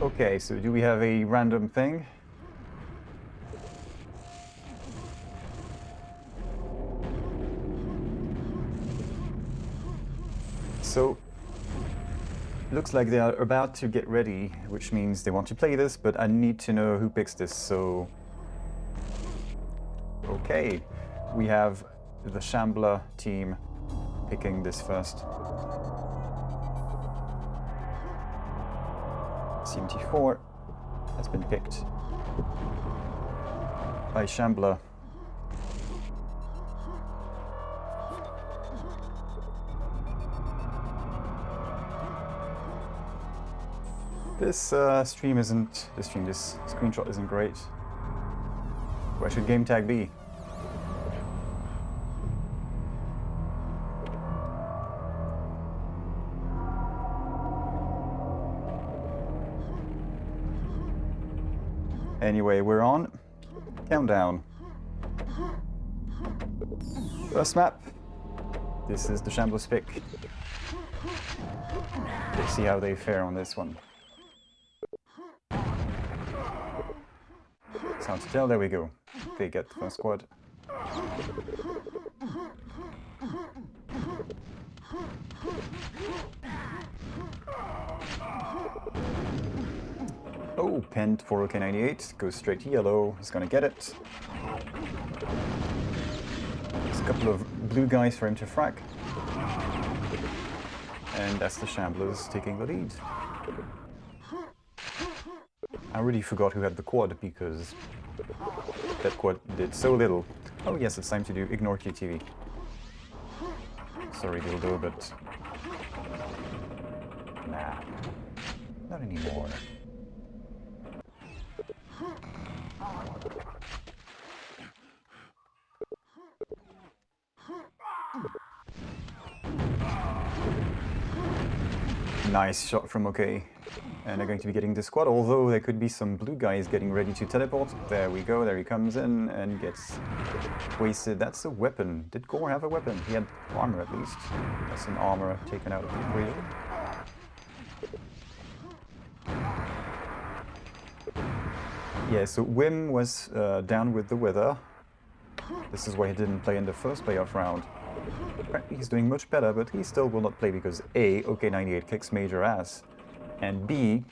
Okay, so do we have a random thing? So, looks like they are about to get ready, which means they want to play this, but I need to know who picks this, so... Okay, we have the Shambler team picking this first. CMT4 has been picked by Shambler. This this screenshot isn't great. Where should game tag be? Anyway, we're on. Countdown. First map. This is the Shambler's pick. Let's see how they fare on this one. It's hard to tell. There we go. They get the first squad. Oh, penned for OK98. Goes straight to yellow. He's gonna get it. There's a couple of blue guys for him to frack. And that's the Shamblers taking the lead. I really forgot who had the quad because that quad did so little. Oh yes, it's time to do ignore QTV. Sorry, dildo, but... nah. Not anymore. Nice shot from OK. And they're going to be getting the squad, although there could be some blue guys getting ready to teleport. There we go, there he comes in and gets wasted. That's a weapon. Did Gore have a weapon? He had armor at least. That's an armor taken out of the equation. Yeah, so Wim was down with the weather. This is why he didn't play in the first playoff round. Apparently he's doing much better, but he still will not play because A, OK98 kicks major ass, and B,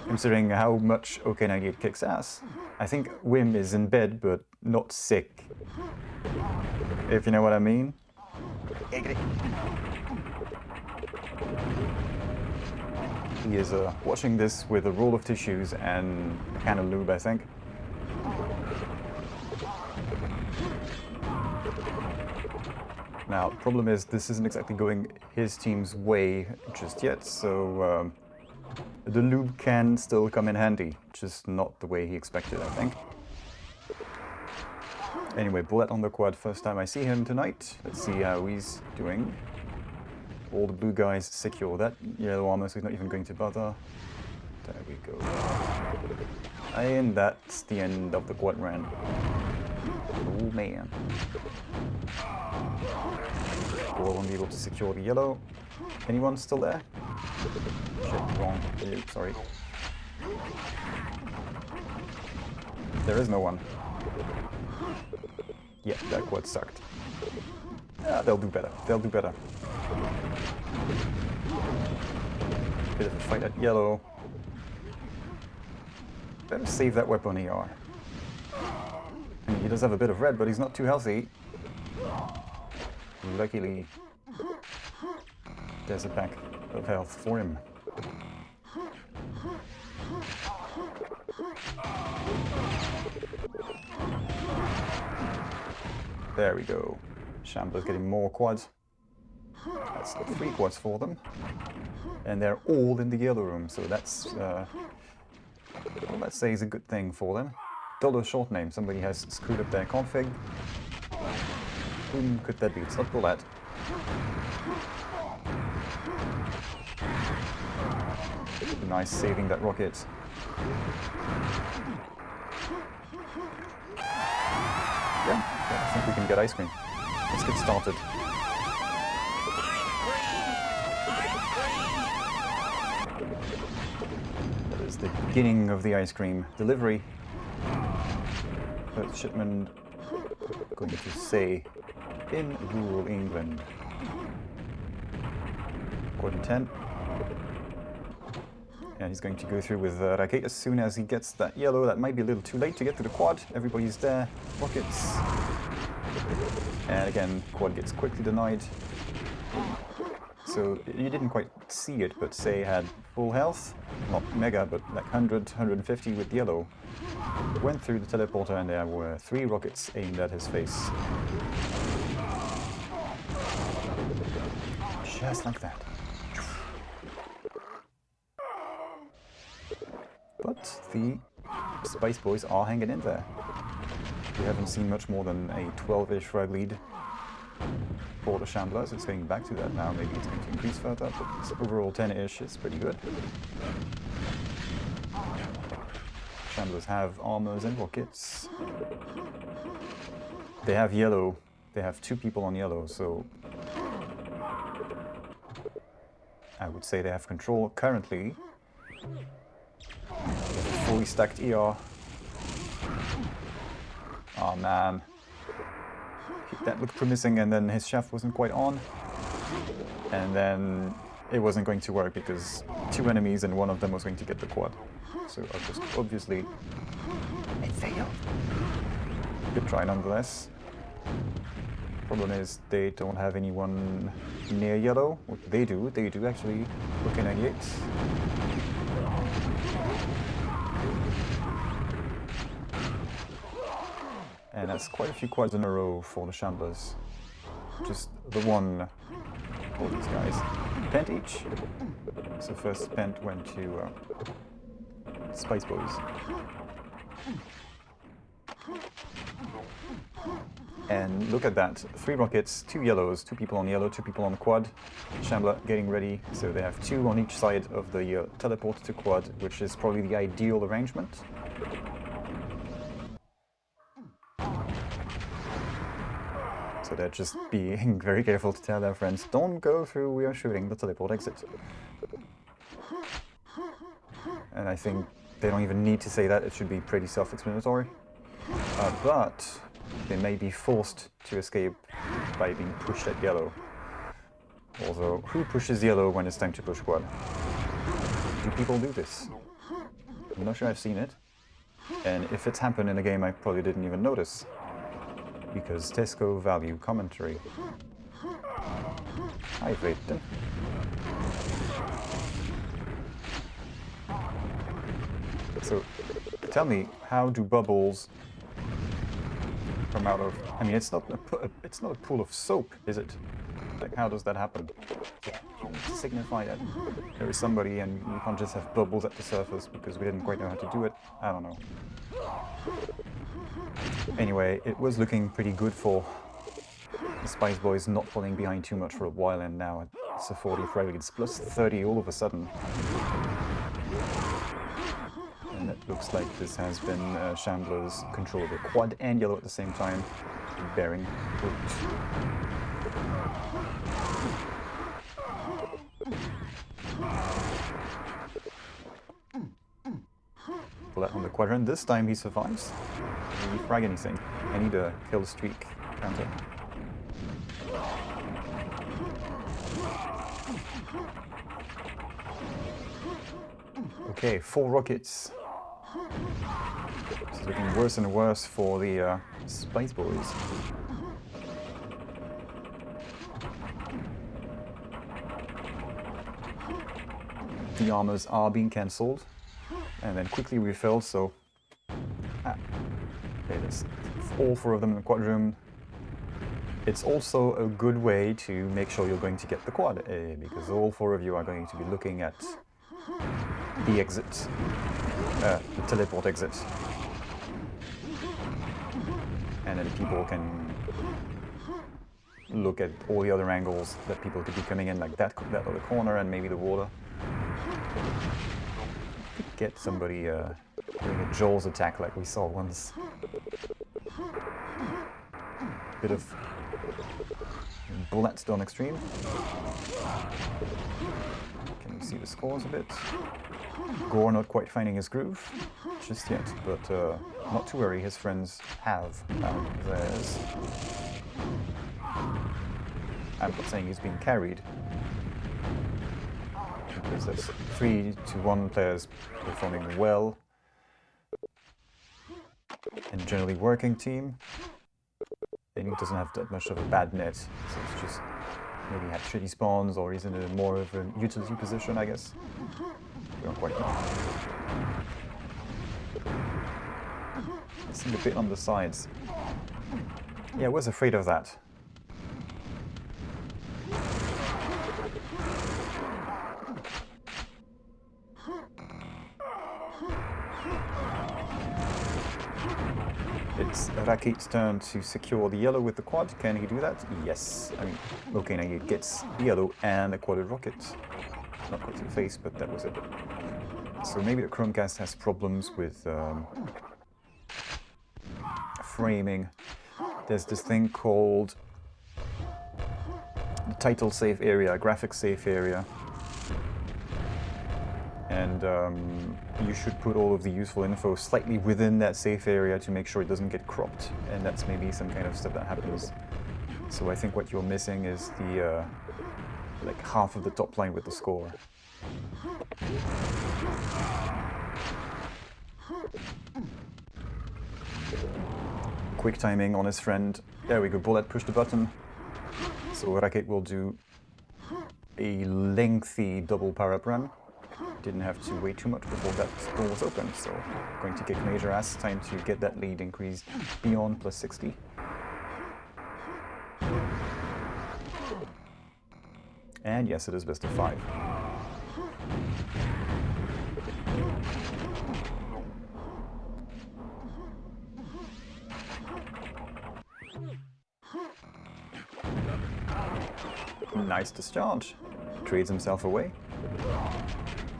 considering how much OK98 kicks ass, I think Wim is in bed but not sick. If you know what I mean. He is watching this with a roll of tissues and a can of lube, I think. Now, the problem is this isn't exactly going his team's way just yet, so the lube can still come in handy, just not the way he expected, I think. Anyway, Bulat on the quad, first time I see him tonight. Let's see how he's doing. All the blue guys secure that yellow armor, so he's not even going to bother. There we go. And that's the end of the quad run. Oh man. Gore won't be able to secure the yellow. Anyone still there? Shit, wrong. Sorry. There is no one. Yeah, that quad sucked. They'll do better. They'll do better. Bit of a fight at yellow. Better save that weapon AR. I mean, he does have a bit of red, but he's not too healthy. Luckily, there's a pack of health for him. There we go. Shambler's getting more quads. That's the 3 quads for them. And they're all in the yellow room, so that's, well, let's say is a good thing for them. Dollar short name, somebody has screwed up their config. Whom could that be? It's not Bulat. Nice saving that rocket. Yeah, I think we can get ice cream. Let's get started. That is It's the beginning of the ice cream delivery. First shipment going to say in rural England. Quad intent. And he's going to go through with Raket as soon as he gets that yellow. That might be a little too late to get to the quad. Everybody's there. Rockets. And again, quad gets quickly denied. So you didn't quite see it, but Say had full health. Not mega, but like 100, 150 with yellow. Went through the teleporter and there were 3 rockets aimed at his face. Just like that. But the Spice Boys are hanging in there. We haven't seen much more than a 12-ish frag lead for the Shamblers. It's going back to that now. Maybe it's going to increase further, but overall 10-ish is pretty good. Shamblers have armors and rockets. They have yellow. They have 2 people on yellow, so I would say they have control currently. Fully stacked ER. Oh man. That looked promising and then his shaft wasn't quite on. And then it wasn't going to work because 2 enemies and one of them was going to get the quad. So obviously it failed. Good try nonetheless. Problem is they don't have anyone near yellow. What they do actually. Okay, 98. And that's quite a few quads in a row for the Shamblers. Just the one for these guys. Pent each. So first pent went to Spice Boys. And look at that, 3 rockets, 2 yellows, 2 people on yellow, 2 people on quad. Shambler getting ready, so they have 2 on each side of the teleport to quad, which is probably the ideal arrangement. So they're just being very careful to tell their friends, don't go through, we are shooting the teleport exit. And I think they don't even need to say that, it should be pretty self-explanatory. But they may be forced to escape by being pushed at yellow. Although, who pushes yellow when it's time to push quad? Do people do this? I'm not sure I've seen it. And if it's happened in a game I probably didn't even notice. Because Tesco value commentary. Hi, Clayton. So, tell me, how do bubbles come out of? I mean, it's not a pool of soap, is it? Like, how does that happen? Yeah, you need to signify that there is somebody, and you can't just have bubbles at the surface because we didn't quite know how to do it. I don't know. Anyway, it was looking pretty good for the Spice Boys not falling behind too much for a while, and now it's a 40 frag lead. It's plus 30 all of a sudden. And it looks like this has been Shambler's control of the quad and yellow at the same time, bearing fruit. Bulat on the quadrant. This time he survives. Did he frag anything? I need a kill streak counter. Okay, 4 rockets. It's looking worse and worse for the Spice Boys. The armors are being cancelled and then quickly refilled, so okay, there's all 4 of them in the quad room. It's also a good way to make sure you're going to get the quad, because all 4 of you are going to be looking at the exit, the teleport exit. And then people can look at all the other angles that people could be coming in, like that other corner and maybe the water. Could get somebody doing a Jaws attack like we saw once. Bit of Bulat still on extreme. Can you see the scores a bit? Gore not quite finding his groove just yet, but not to worry, his friends have found theirs. I'm not saying he's being carried, because there's 3-1 players performing well, and generally working team. And he doesn't have that much of a bad net, so it's just maybe had shitty spawns, or he's in a more of a utility position, I guess. We don't quite know. It seemed a bit on the sides. Yeah, I was afraid of that. It's Raket's turn to secure the yellow with the quad. Can he do that? Yes. I mean, okay, now he gets yellow and a quadded rocket. Not quite to the face, but that was it. So maybe the Chromecast has problems with framing. There's this thing called the title safe area, graphics safe area. And you should put all of the useful info slightly within that safe area to make sure it doesn't get cropped. And that's maybe some kind of stuff that happens. So I think what you're missing is the like half of the top line with the score. Quick timing on his friend. There we go, Bulat pushed the button. So Raket will do a lengthy double power-up run. Didn't have to wait too much before that door was open, so going to kick major ass. Time to get that lead increased beyond plus 60. And yes, it is best of 5. Nice discharge. Trades himself away.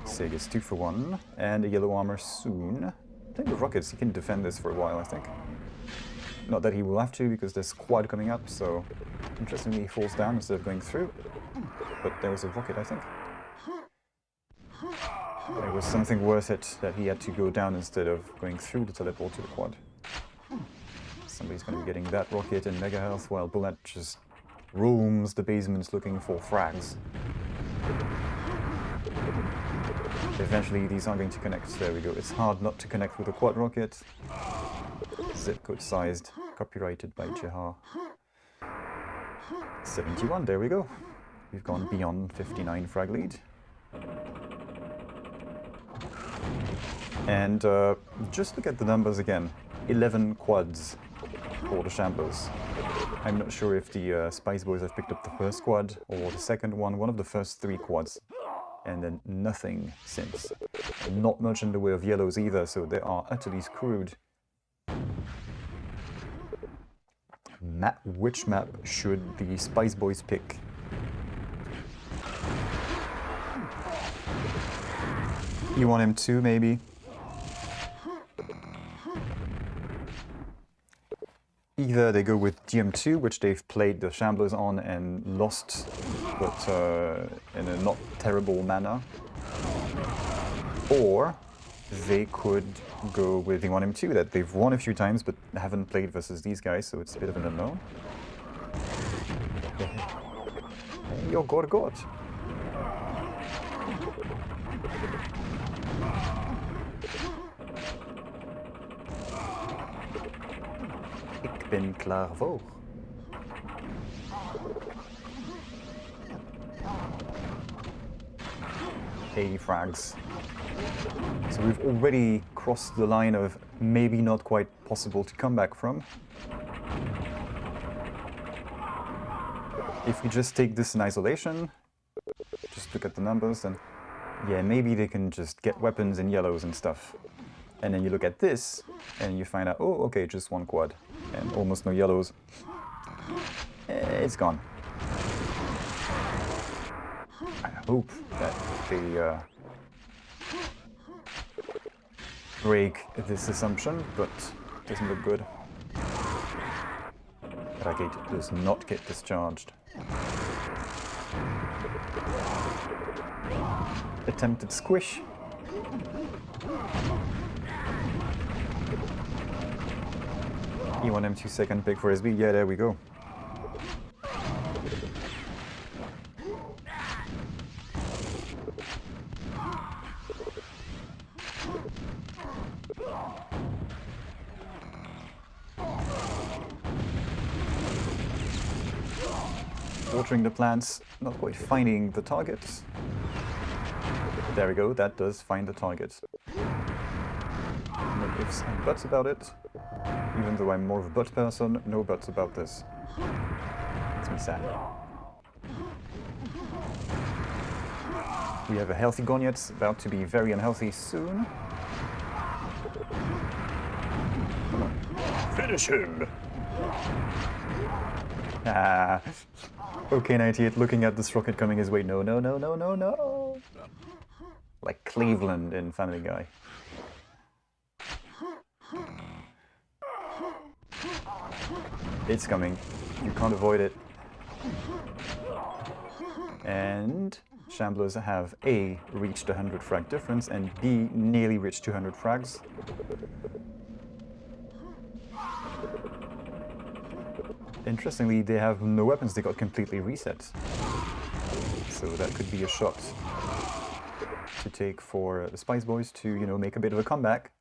Sig is 2 for 1, and a yellow armor soon. Playing with rockets, he can defend this for a while, I think. Not that he will have to, because there's quad coming up, so interestingly he falls down instead of going through. But there was a rocket, I think. It was something worth it that he had to go down instead of going through the teleport to the quad. Somebody's going to be getting that rocket in mega health, while Bulat just roams the basements looking for frags. Eventually these are going to connect. There we go. It's hard not to connect with a quad rocket. Zip code sized, copyrighted by Jihar. 71, there we go. We've gone beyond 59 frag lead. And just look at the numbers again. 11 quads for the Shamblers. I'm not sure if the Spice Boys have picked up the first quad or the second one of the first 3 quads. And then nothing since. Not much in the way of yellows either, so they are utterly screwed. Which map should the Spice Boys pick? You want M2 maybe? Either they go with GM2, which they've played the Shamblers on and lost, but in a not terrible manner. Or they could go with the 1M2 that they've won a few times, but haven't played versus these guys, so it's a bit of an unknown. You're God. Ik ben klaar voor. Frags. So we've already crossed the line of maybe not quite possible to come back from. If we just take this in isolation, just look at the numbers, and yeah, maybe they can just get weapons and yellows and stuff. And then you look at this, and you find out, oh, okay, just 1 quad, and almost no yellows. It's gone. I hope that they break this assumption, but it doesn't look good. Raket does not get discharged. Attempted squish. E1 M2 second pick for SB. Yeah, there we go. Watering the plants, not quite finding the targets. There we go, that does find the target. No ifs and buts about it. Even though I'm more of a butt person, no buts about this. Makes me sad. We have a healthy goniec, about to be very unhealthy soon. Come on. Finish him! Ah. Okay, 98 looking at this rocket coming his way. No, no, no, no, no, no! Like Cleveland in Family Guy. It's coming. You can't avoid it. And Shamblers have A, reached 100 frag difference, and B, nearly reached 200 frags. Interestingly, they have no weapons, they got completely reset. So that could be a shot to take for the Spice Boys to, you know, make a bit of a comeback.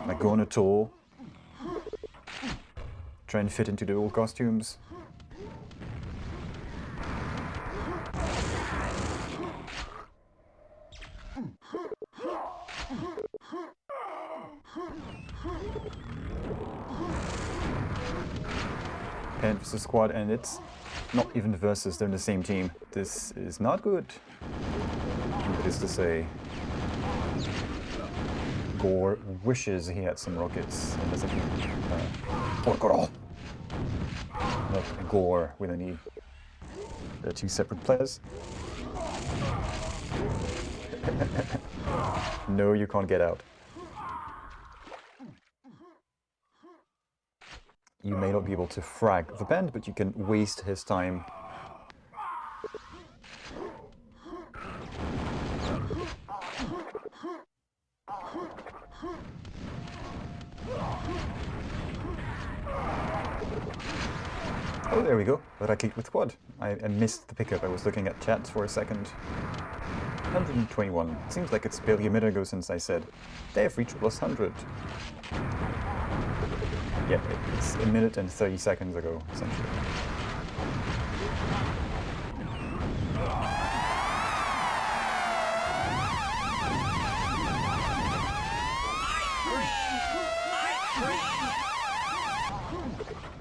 Like go on a tour, try and fit into the old costumes. And versus squad, and it's not even versus, they're in the same team. This is not good. It is to say, Gore wishes he had some rockets and doesn't not Gore with an E. They're two separate players. No, you can't get out. You may not be able to frag the band, but you can waste his time. Oh, there we go. Raket with quad. I missed the pickup. I was looking at chat for a second. 121. Seems like it's barely a minute ago since I said they have reached plus 100. Yeah, it's a minute and 30 seconds ago, essentially.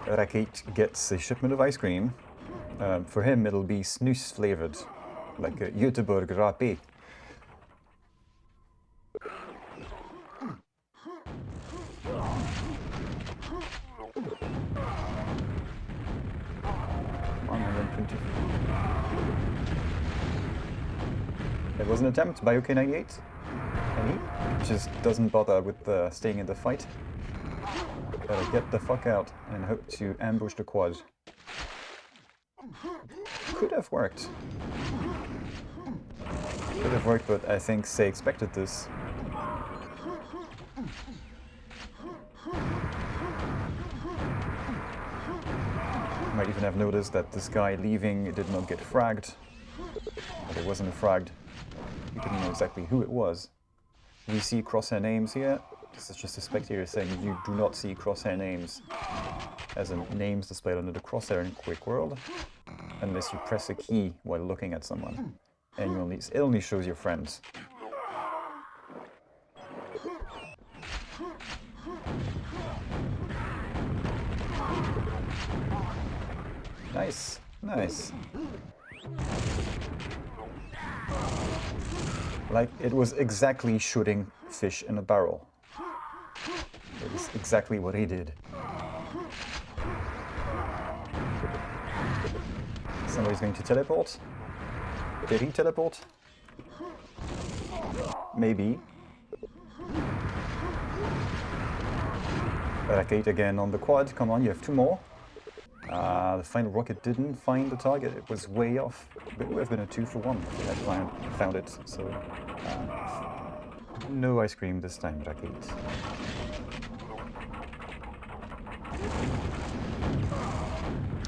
Raket gets a shipment of ice cream. For him, it'll be snus flavored, like a Göteborg Raket. It was an attempt by OK98, and he just doesn't bother with staying in the fight. Better get the fuck out and hope to ambush the quad. Could have worked. Could have worked, but I think Say expected this. Might even have noticed that this guy leaving did not get fragged. But it wasn't fragged. You didn't know exactly who it was. We see crosshair names here. This is just a spectator saying you do not see crosshair names as in names displayed under the crosshair in QuakeWorld unless you press a key while looking at someone. And it only shows your friends. Nice, nice. Like, it was exactly shooting fish in a barrel. It is exactly what he did. Somebody's going to teleport. Did he teleport? Maybe. Raket again on the quad. Come on, you have 2 more. The final rocket didn't find the target. It was way off. It would have been a 2 for 1 if I had found it. So, no ice cream this time, Raket.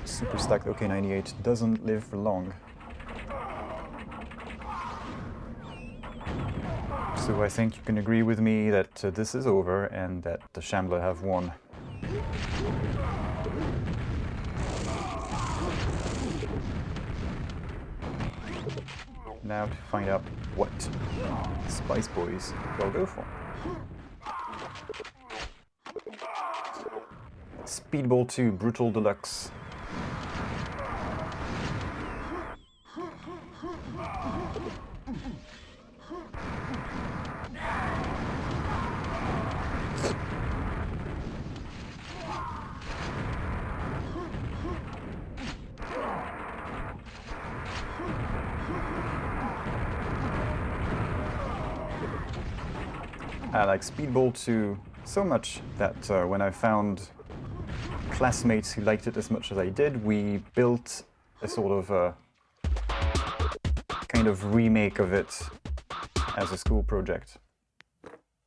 Super stacked OK98 doesn't live for long. So I think you can agree with me that this is over and that the Shambler have won. Now to find out what Spice Boys will go for. Speedball 2 Brutal Deluxe. I like Speedball 2 so much that when I found classmates who liked it as much as I did, we built a sort of kind of remake of it as a school project.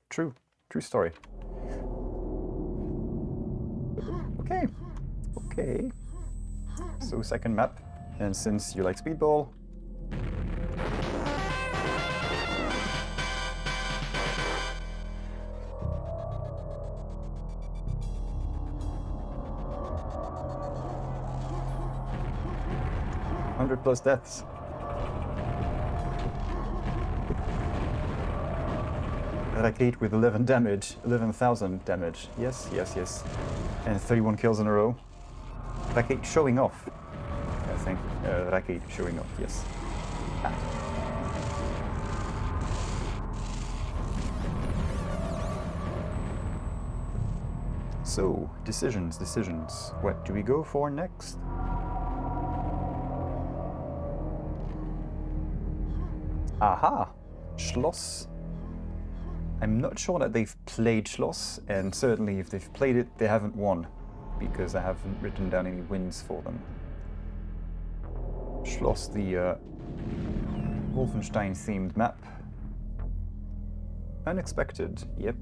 True story. Okay. So second map, and since you like Speedball, +100 deaths. Raket with 11 damage, 11,000 damage. Yes. And 31 kills in a row. Raket showing off. I think Raket showing off, yes. So, decisions. What do we go for next? Aha! Schloss. I'm not sure that they've played Schloss, and certainly if they've played it, they haven't won, because I haven't written down any wins for them. Schloss, the Wolfenstein-themed map. Unexpected, yep.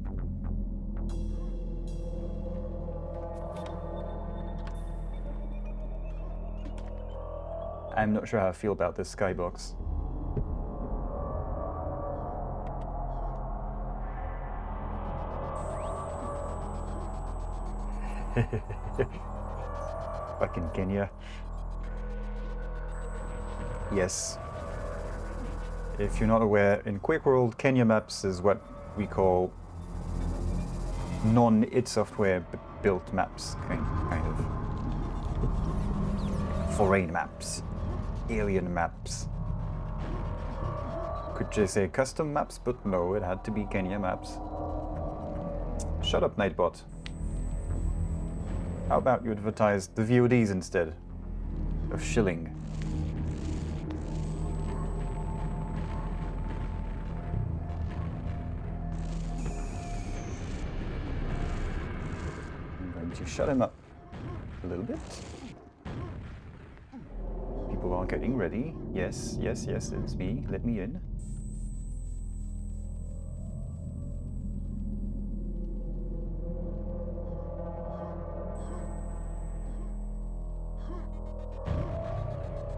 I'm not sure how I feel about this skybox. Fucking Kenya. Yes. If you're not aware, in QuakeWorld, Kenya maps is what we call non-id software built maps, kind of. Foreign maps. Alien maps. Could just say custom maps, but no, it had to be Kenya maps. Shut up, Nightbot. How about you advertise the VODs instead of shilling? I'm going to shut him up a little bit. People are getting ready. Yes, it's me. Let me in.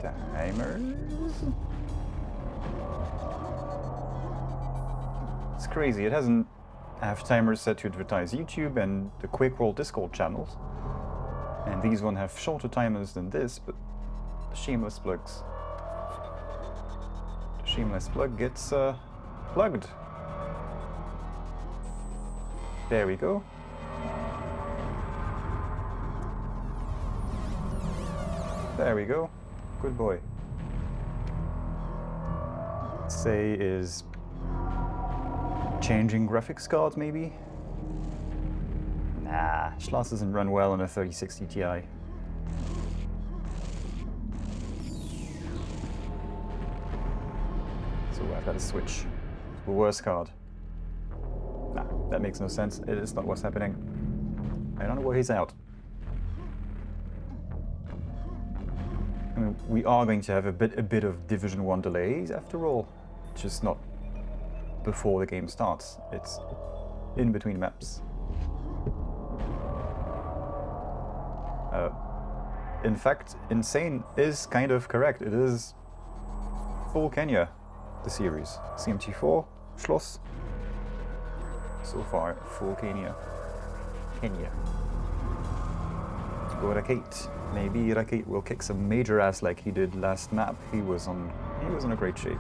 Timers. It's crazy. It doesn't have timers set to advertise YouTube and the QuakeWorld Discord channels. And these one have shorter timers than this, but the shameless plugs. The shameless plug gets plugged. There we go. There we go. Good boy. Say is changing graphics cards, maybe? Nah, Schloss doesn't run well on a 3060 Ti. So I've got to switch. The worst card. Nah, that makes no sense. It is not what's happening. I don't know why he's out. I mean, we are going to have a bit of Division 1 delays after all. Just not before the game starts. It's in between maps. In fact, Insane is kind of correct. It is full Kenya, the series. CMT4, Schloss. So far, full Kenya. Let's go Raket. Maybe Raket will kick some major ass like he did last map. He was in a great shape.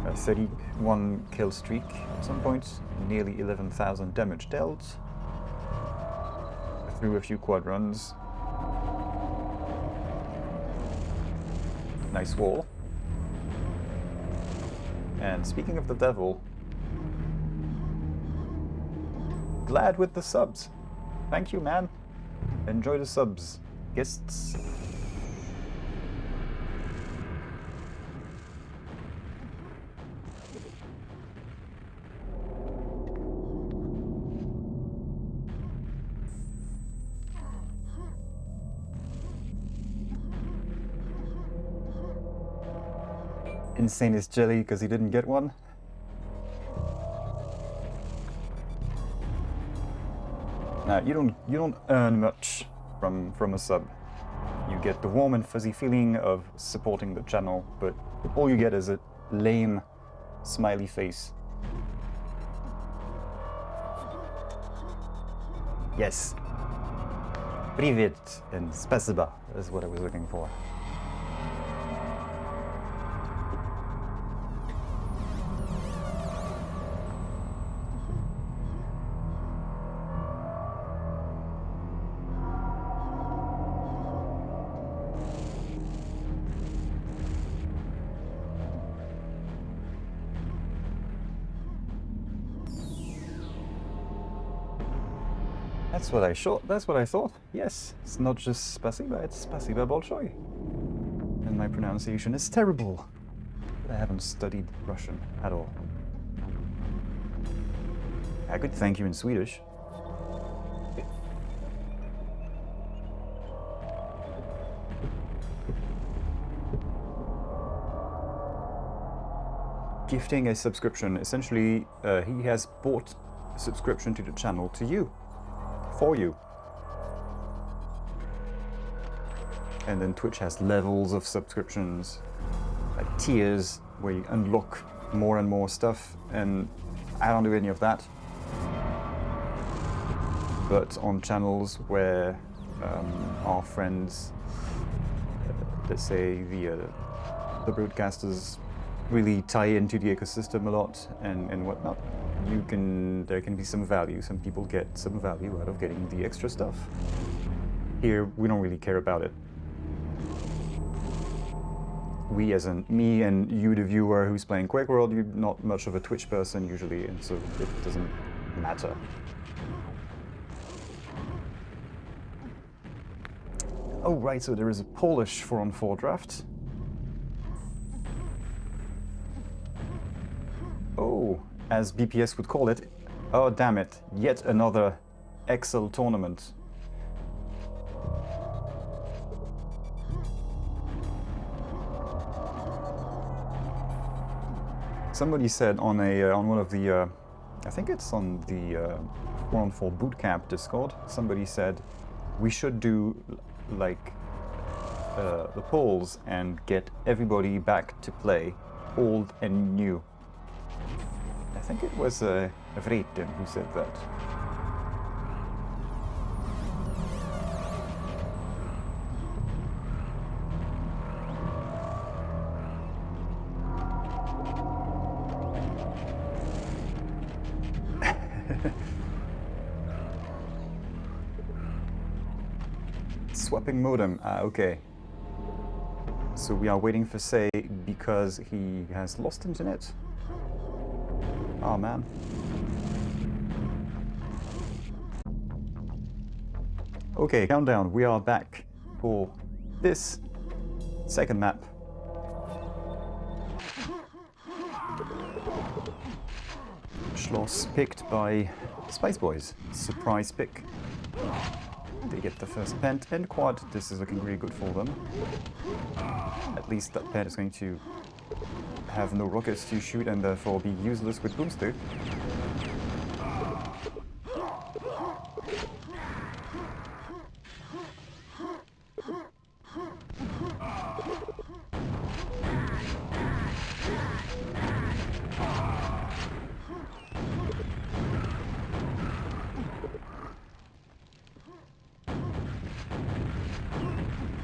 A 31 kill streak at some point, nearly 11,000 damage dealt. Through a few quad runs. Nice wall. And speaking of the devil, glad with the subs. Thank you, man. Enjoy the subs. Guests. Insane is jelly because he didn't get one. Now you don't earn much from a sub. You get the warm and fuzzy feeling of supporting the channel, but all you get is a lame smiley face. Yes. Привет and спасибо is what I was looking for. That's what I thought. Yes, it's not just spasiba, it's spasiba bolshoi. And my pronunciation is terrible. I haven't studied Russian at all. I could thank you in Swedish. Gifting a subscription. Essentially, he has bought a subscription to the channel to you. For you. And then Twitch has levels of subscriptions, like tiers, where you unlock more and more stuff, and I don't do any of that. But on channels where our friends, let's say the broadcasters, really tie into the ecosystem a lot and whatnot, there can be some value. Some people get some value out of getting the extra stuff. Here, we don't really care about it. We, as in me and you, the viewer who's playing QuakeWorld, you're not much of a Twitch person usually, and so it doesn't matter. Oh right, so there is a Polish 4-on-4 draft. Oh, as BPS would call it. Oh damn it, yet another Excel tournament. Somebody said on one of the, I think it's on the 4-on-4 Bootcamp Discord, somebody said we should do like the polls and get everybody back to play, old and new. I think it was Raket who said that. Swapping modem, okay. So we are waiting for Say because he has lost internet. Oh man. Okay, countdown, we are back for this second map. Schloss picked by Spice Boys. Surprise pick. They get the first pent and quad. This is looking really good for them. At least that pent is going to have no rockets to shoot and therefore be useless with boomstick.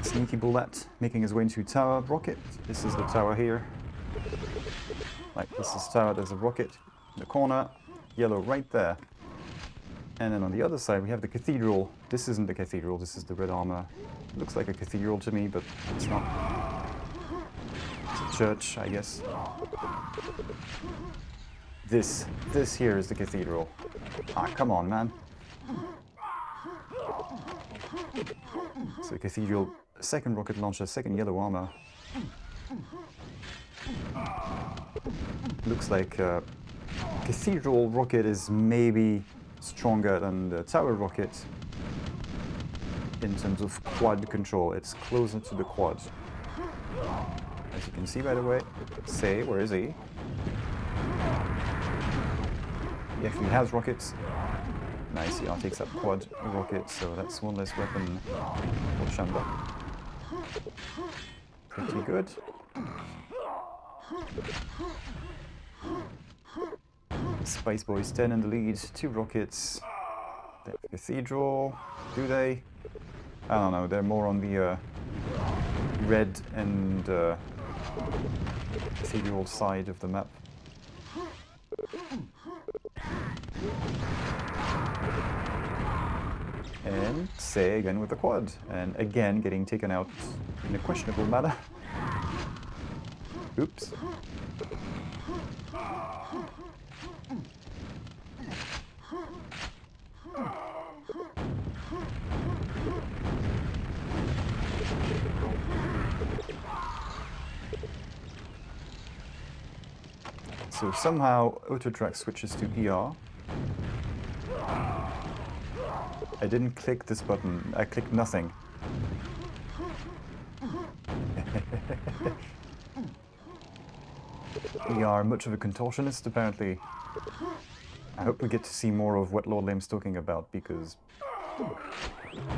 Sneaky Bulat making his way into tower. Rocket. This is the tower here. Like, this is tower, there's a rocket in the corner. Yellow right there. And then on the other side we have the cathedral. This isn't the cathedral, this is the red armor. Looks like a cathedral to me, but it's not. It's a church, I guess. This here is the cathedral. Ah, come on, man. So cathedral, second rocket launcher, second yellow armor. Looks like cathedral rocket is maybe stronger than the tower rocket in terms of quad control. It's closer to the quad. As you can see, by the way. Say, where is he? He actually has rockets. Nice, he takes up quad rocket, so that's one less weapon for Shambler. Pretty good. Spice Boys 10 in the lead, 2 rockets. They have Cathedral, do they? I don't know, they're more on the red and Cathedral side of the map. And Say again with the quad, and again getting taken out in a questionable manner. Oops. So somehow auto track switches to ER. I didn't click this button, I clicked nothing. ER, much of a contortionist apparently. I hope we get to see more of what Lord Lame's talking about, because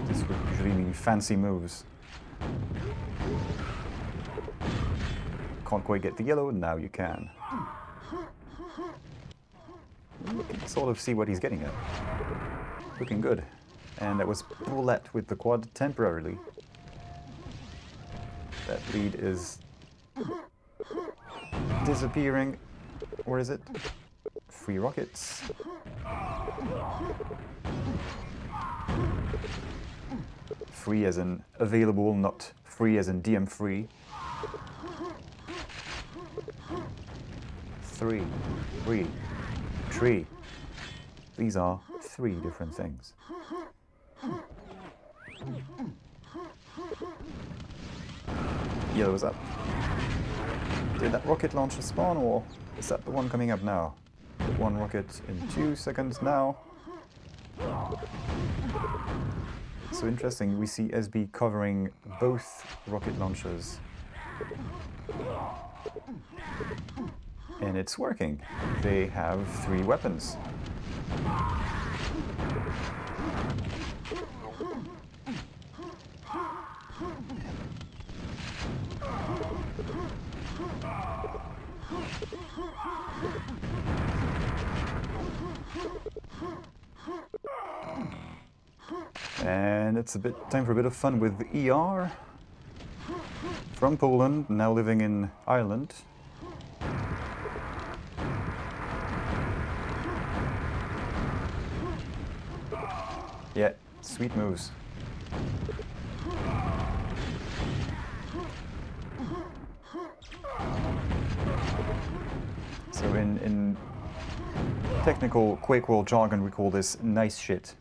this would usually mean fancy moves. Can't quite get the yellow, now you can. You can sort of see what he's getting at. Looking good. And that was Bulat with the quad temporarily. That lead is disappearing. Where is it? 3 rockets. Free as in available, not free as in DM free. 3, 3, 3. These are 3 different things. Yellow's up. Did that rocket launcher spawn, or is that the one coming up now? 1 rocket in 2 seconds now. So interesting, we see SB covering both rocket launchers. And it's working. They have 3 weapons. And it's time for a bit of fun with the ER. From Poland, now living in Ireland. Yeah, sweet moves. So in technical QuakeWorld jargon, we call this nice shit.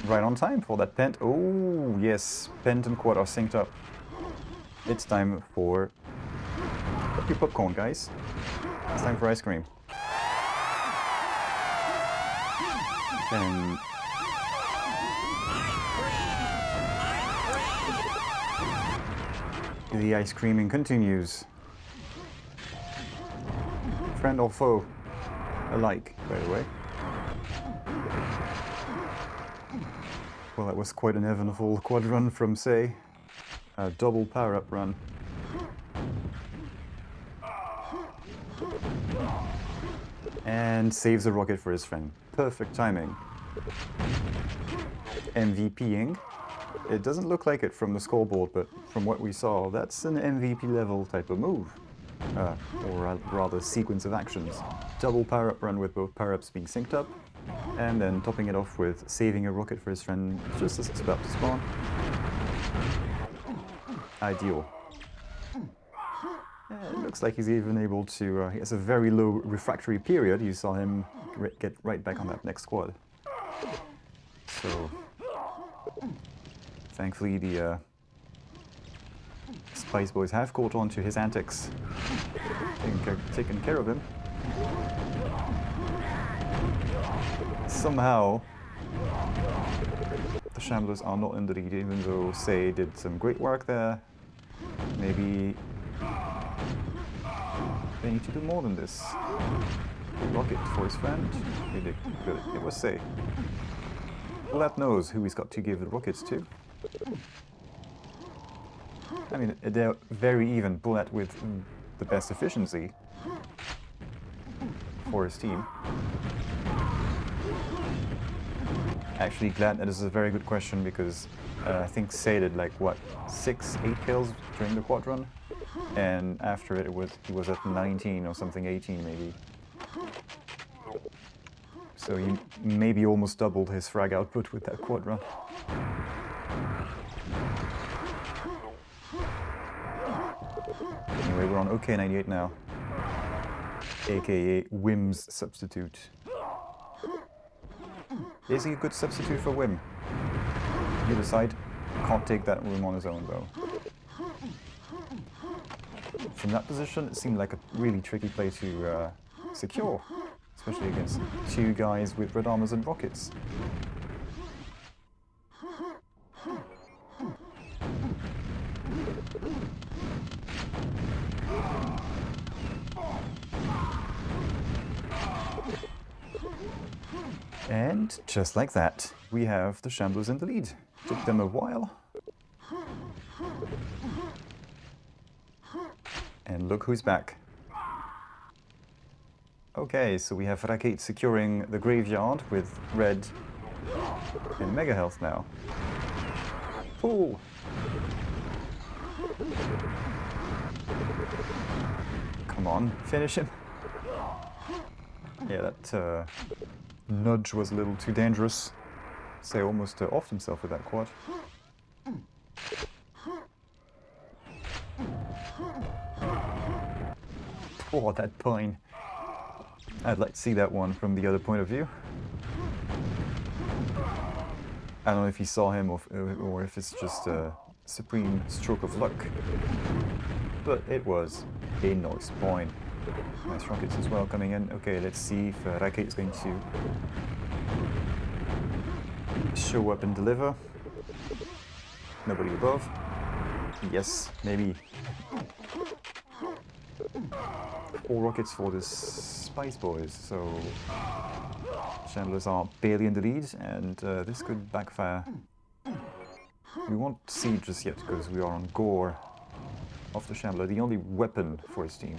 right on time for that pent. Oh, yes, pent and quad are synced up. It's time for... Pop your popcorn, guys. It's time for ice cream. And... the ice creaming continues. Friend or foe alike, by the way. Well, that was quite an eventful quad run from, say, a double power-up run. And saves a rocket for his friend. Perfect timing. MVPing. It doesn't look like it from the scoreboard, but from what we saw, that's an MVP level type of move. Or rather sequence of actions. Double power-up run with both power-ups being synced up, and then topping it off with saving a rocket for his friend just as it's about to spawn. Ideal. It looks like he's even able to... he has a very low refractory period. You saw him get right back on that next squad. So... thankfully the Spice Boys have caught on to his antics. Taken care of him. Somehow, the Shamblers are not in the lead, even though Say did some great work there. Maybe they need to do more than this. Rocket for his friend. Really good. It was Say. Bulat knows who he's got to give the rockets to. I mean, they're very even. Bulat with the best efficiency for his team. Actually, glad that is a very good question because I think Say did like what 6, 8 kills during the quad run, and after it, he was at 19 or something, 18 maybe. So he maybe almost doubled his frag output with that quad run. Anyway, we're on OK98 now, aka Wim's substitute. Is he a good substitute for Wim? You decide. Can't take that room on his own though. From that position, it seemed like a really tricky play to secure, especially against 2 guys with red armors and rockets. And just like that, we have the Shamblers in the lead. Took them a while. And look who's back. Okay, so we have Raket securing the graveyard with red and mega health now. Ooh. Come on, finish him. Yeah, that nudge was a little too dangerous. Say almost offed himself with that quad. Oh, that pine. I'd like to see that one from the other point of view. I don't know if he saw him or if it's just a supreme stroke of luck. But it was a nice point. Nice rockets as well coming in. Okay, let's see if Raket is going to show up and deliver. Nobody above. Yes, maybe. 4 rockets for the Spice Boys, so Shamblers are barely in the lead, and this could backfire. We won't see just yet because we are on Gore of the Shambler, the only weapon for his team.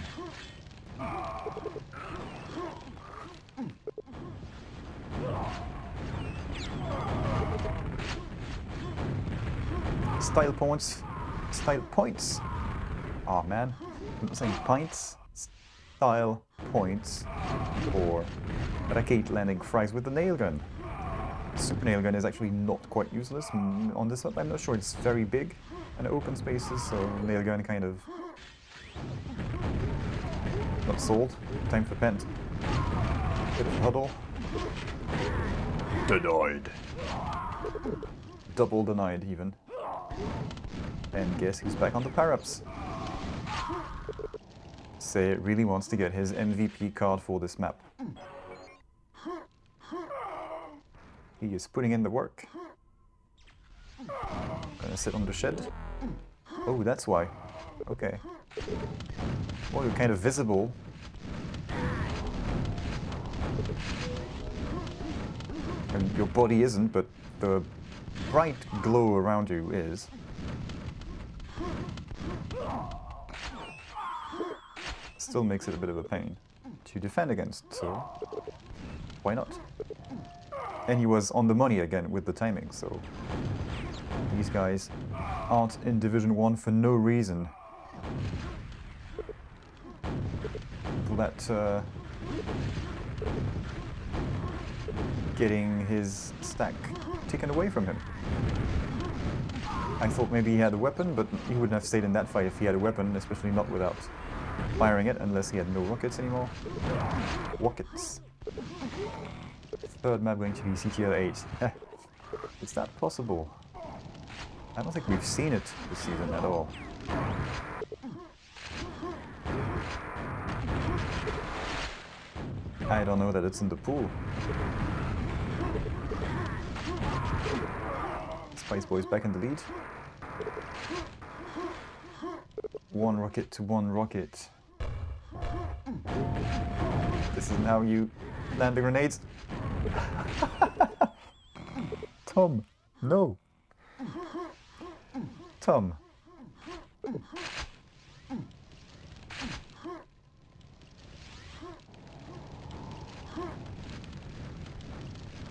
Style points. Style points. Oh man, I'm not saying pints. Style points for Raket landing fries with the nail gun. Super nail gun is actually not quite useless on this map. I'm not sure, it's very big and open spaces, so nail gun kind of not sold. Time for pent. Bit of huddle. Denied. Double denied even. And guess who's back on the power-ups? Say really wants to get his MVP card for this map. He is putting in the work. Gonna sit on the shed. Oh, that's why. Okay. Well, you're kind of visible. And your body isn't, but the bright glow around you is. Still makes it a bit of a pain to defend against, so why not? And he was on the money again with the timing, so these guys aren't in Division 1 for no reason. Bulat getting his stack taken away from him. I thought maybe he had a weapon, but he wouldn't have stayed in that fight if he had a weapon, especially not without firing it, unless he had no rockets anymore. Rockets. Third map going to be CTL 8. Is that possible? I don't think we've seen it this season at all. I don't know that it's in the pool. Spice Boys back in the lead. One rocket to one rocket. This is how you land the grenades. Tom, no. Tom.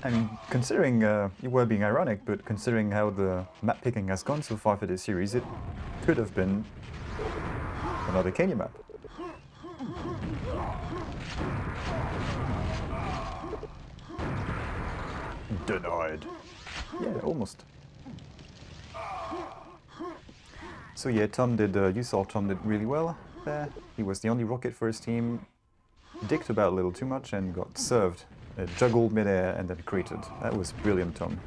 I mean, considering, you were being ironic, but considering how the map picking has gone so far for this series, it could have been another Kenya map. Denied. Yeah, almost. So yeah, Tom did, you saw Tom did really well there. He was the only rocket for his team, dicked about a little too much and got served. Juggled midair and then created. That was brilliant, Tom.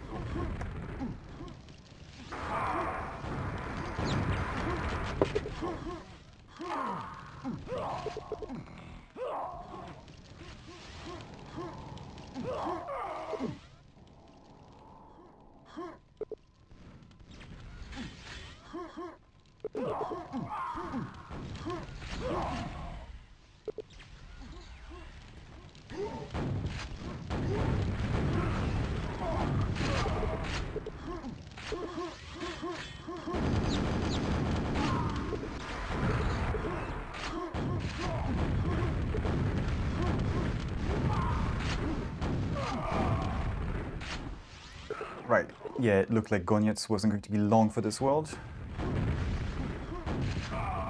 Right, yeah, it looked like goniec wasn't going to be long for this world.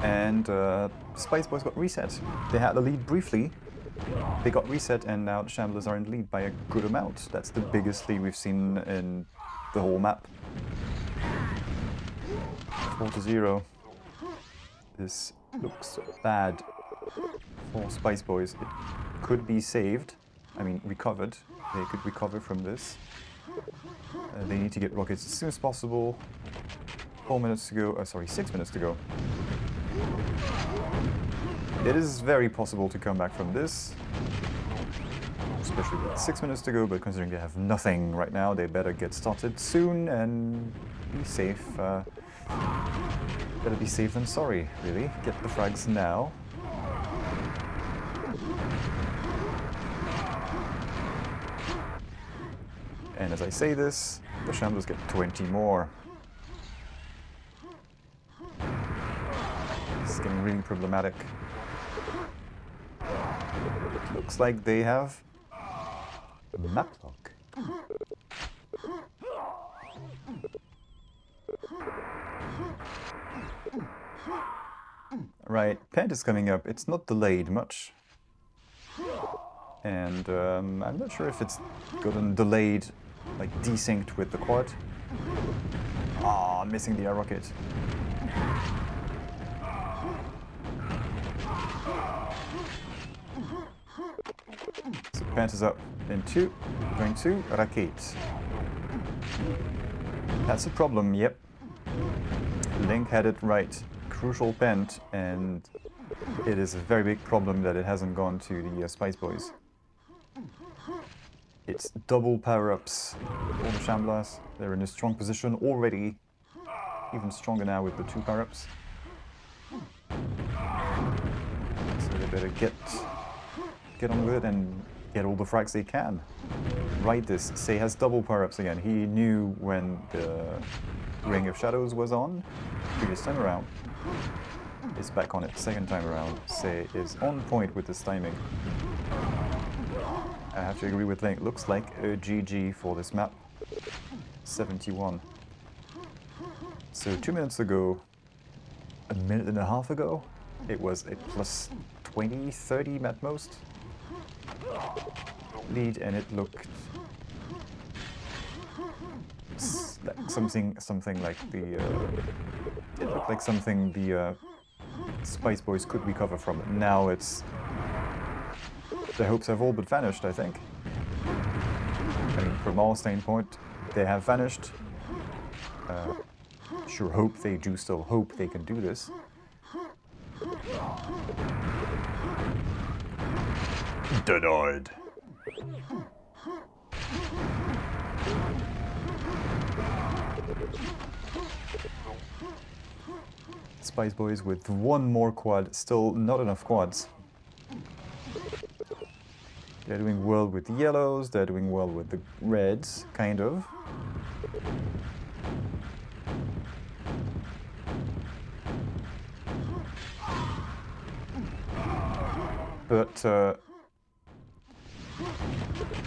And Spice Boys got reset. They had the lead briefly, they got reset, and now the Shamblers are in the lead by a good amount. That's the biggest lead we've seen in the whole map. 4-0. This looks bad for Spice Boys. It could be saved, I mean recovered. They could recover from this. They need to get rockets as soon as possible. 4 minutes to go, sorry, 6 minutes to go. It is very possible to come back from this, especially with 6 minutes to go, but considering they have nothing right now, they better get started soon and be safe. Better be safe than sorry, really. Get the frags now. And as I say this, the Shamblers get 20 more. It's getting really problematic. It looks like they have map lock. Right, Pant is coming up. It's not delayed much. And I'm not sure if it's gotten delayed, like desynced with the quad. Ah, missing the air rocket. So Pant is up in 2, going to Raket. That's a problem, yep. Link had it right. Crucial bent, and it is a very big problem that it hasn't gone to the Spice Boys. It's double power-ups for the Shamblers. They're in a strong position already. Even stronger now with the 2 power-ups. So they better get on with it and get all the frags they can. Right, this Say has double power-ups again. He knew when the Ring of Shadows was on previous time around. Is back on it second time around. Say is on point with this timing. I have to agree with Link. Looks like a GG for this map. 71. So 2 minutes ago, a minute and a half ago, it was a plus 20, 30 at most lead, and it looked like something like the it looked like something the Spice Boys could recover from it. Now it's the hopes have all but vanished, I think. I mean, from our standpoint, they have vanished. Sure hope they do still hope they can do this. Denied. Spice Boys with 1 more quad, still not enough quads. They're doing well with the yellows, they're doing well with the reds, kind of. But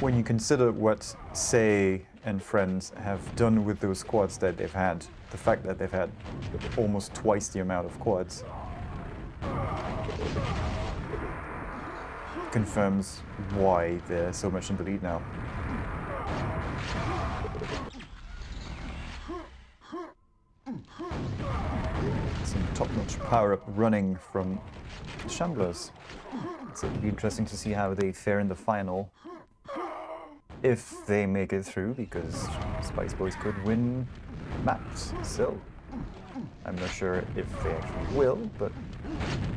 when you consider what Say and friends have done with those quads that they've had, the fact that they've had almost twice the amount of quads confirms why they're so much in the lead now. Some top-notch power-up running from the Shamblers. So it'll be interesting to see how they fare in the final. If they make it through, because Spice Boys could win maps still. I'm not sure if they actually will, but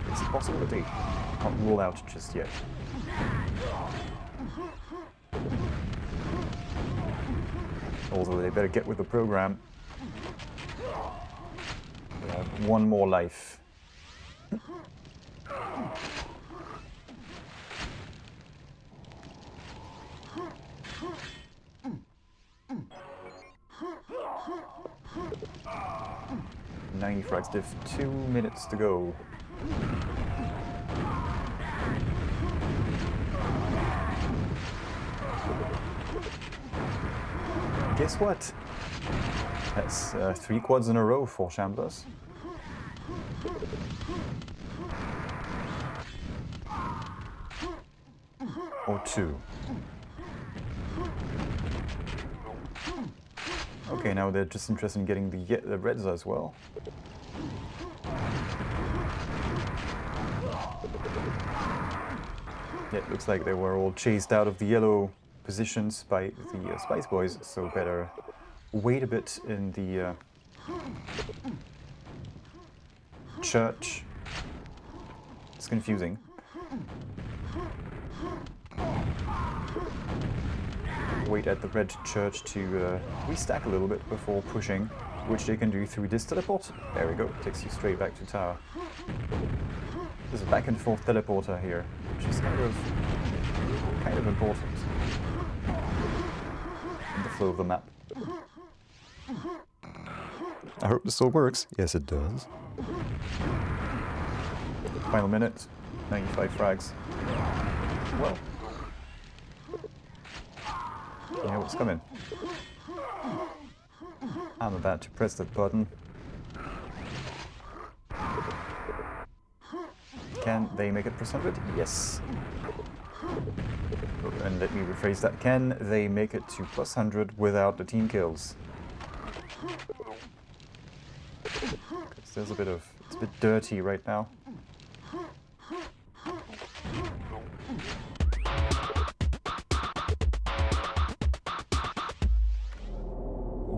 it's a possibility. Can't rule out just yet. Although they better get with the program. They have 1 more life. $90 frags diff, 2 minutes to go. Guess what? That's 3 quads in a row for Shamblers. Or 2. Okay, now they're just interested in getting the reds as well. It looks like they were all chased out of the yellow positions by the Spice Boys, so better wait a bit in the church. It's confusing. Wait at the red church to restack a little bit before pushing, which they can do through this teleport. There we go, takes you straight back to tower. There's a back and forth teleporter here, which is kind of important in the flow of the map. I hope this still works. Yes, it does. Final minute, 95 frags. Well, you know what's coming. I'm about to press that button. Can they make it plus 100? Yes. And let me rephrase that. Can they make it to plus 100 without the team kills? There's a bit of... it's a bit dirty right now.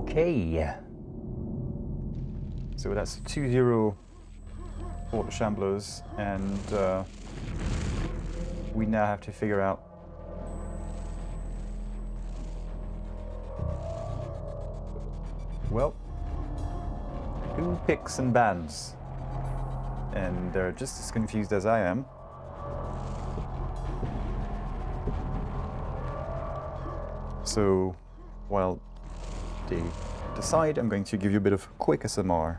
Okay. So that's 2-0 for the Shamblers, and we now have to figure out well, who picks and bans? And they're just as confused as I am. So, while they decide, I'm going to give you a bit of quick ASMR.